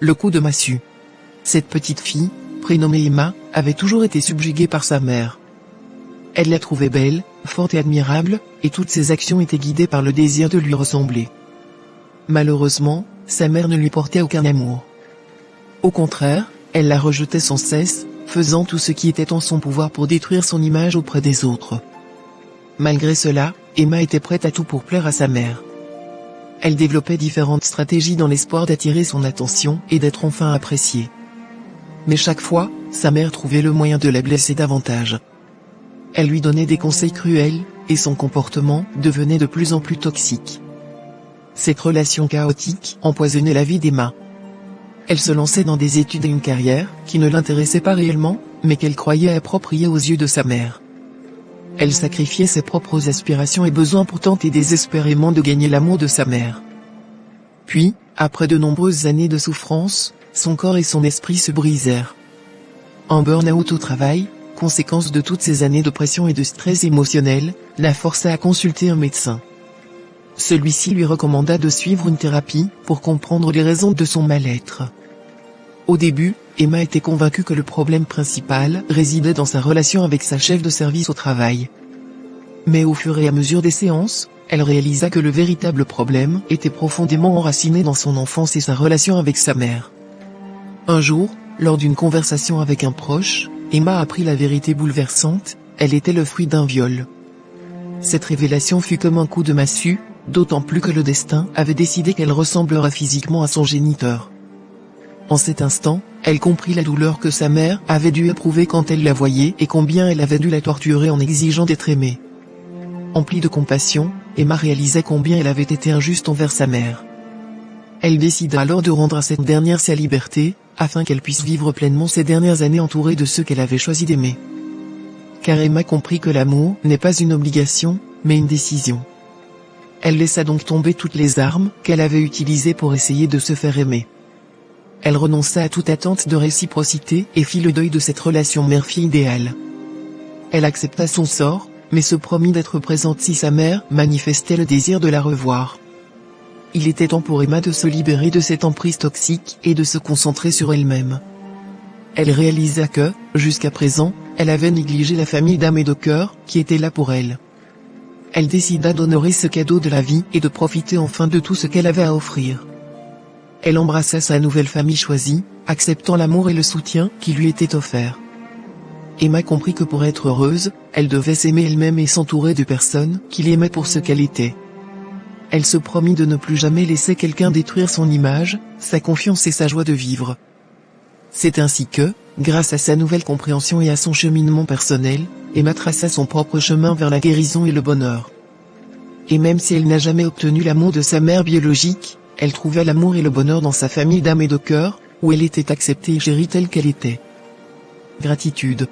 le coup de massue. Cette petite fille, prénommée Emma, avait toujours été subjuguée par sa mère. Elle la trouvait belle, forte et admirable, et toutes ses actions étaient guidées par le désir de lui ressembler. Malheureusement, sa mère ne lui portait aucun amour. Au contraire, elle la rejetait sans cesse, faisant tout ce qui était en son pouvoir pour détruire son image auprès des autres. Malgré cela, Emma était prête à tout pour plaire à sa mère. Elle développait différentes stratégies dans l'espoir d'attirer son attention et d'être enfin appréciée. Mais chaque fois, sa mère trouvait le moyen de la blesser davantage. Elle lui donnait des conseils cruels, et son comportement devenait de plus en plus toxique. Cette relation chaotique empoisonnait la vie d'Emma. Elle se lançait dans des études et une carrière qui ne l'intéressait pas réellement, mais qu'elle croyait appropriée aux yeux de sa mère. Elle sacrifiait ses propres aspirations et besoins pour tenter désespérément de gagner l'amour de sa mère. Puis, après de nombreuses années de souffrance, son corps et son esprit se brisèrent. Un burn-out au travail, conséquence de toutes ces années de pression et de stress émotionnel, la força à consulter un médecin. Celui-ci lui recommanda de suivre une thérapie pour comprendre les raisons de son mal-être. Au début, Emma était convaincue que le problème principal résidait dans sa relation avec sa chef de service au travail. Mais au fur et à mesure des séances, elle réalisa que le véritable problème était profondément enraciné dans son enfance et sa relation avec sa mère. Un jour, lors d'une conversation avec un proche, Emma apprit la vérité bouleversante, elle était le fruit d'un viol. Cette révélation fut comme un coup de massue, d'autant plus que le destin avait décidé qu'elle ressemblerait physiquement à son géniteur. En cet instant, elle comprit la douleur que sa mère avait dû éprouver quand elle la voyait et combien elle avait dû la torturer en exigeant d'être aimée. Emplie de compassion, Emma réalisa combien elle avait été injuste envers sa mère. Elle décida alors de rendre à cette dernière sa liberté, afin qu'elle puisse vivre pleinement ces dernières années entourée de ceux qu'elle avait choisi d'aimer. Car Emma comprit que l'amour n'est pas une obligation, mais une décision. Elle laissa donc tomber toutes les armes qu'elle avait utilisées pour essayer de se faire aimer. Elle renonça à toute attente de réciprocité et fit le deuil de cette relation mère-fille idéale. Elle accepta son sort, mais se promit d'être présente si sa mère manifestait le désir de la revoir. Il était temps pour Emma de se libérer de cette emprise toxique et de se concentrer sur elle-même. Elle réalisa que, jusqu'à présent, elle avait négligé la famille d'âme et de cœur qui était là pour elle. Elle décida d'honorer ce cadeau de la vie et de profiter enfin de tout ce qu'elle avait à offrir. Elle embrassa sa nouvelle famille choisie, acceptant l'amour et le soutien qui lui étaient offerts. Emma comprit que pour être heureuse, elle devait s'aimer elle-même et s'entourer de personnes qui l'aimaient pour ce qu'elle était. Elle se promit de ne plus jamais laisser quelqu'un détruire son image, sa confiance et sa joie de vivre. C'est ainsi que, grâce à sa nouvelle compréhension et à son cheminement personnel, Emma traça son propre chemin vers la guérison et le bonheur. Et même si elle n'a jamais obtenu l'amour de sa mère biologique, elle trouva l'amour et le bonheur dans sa famille d'âme et de cœur, où elle était acceptée et chérie telle qu'elle était. Gratitude.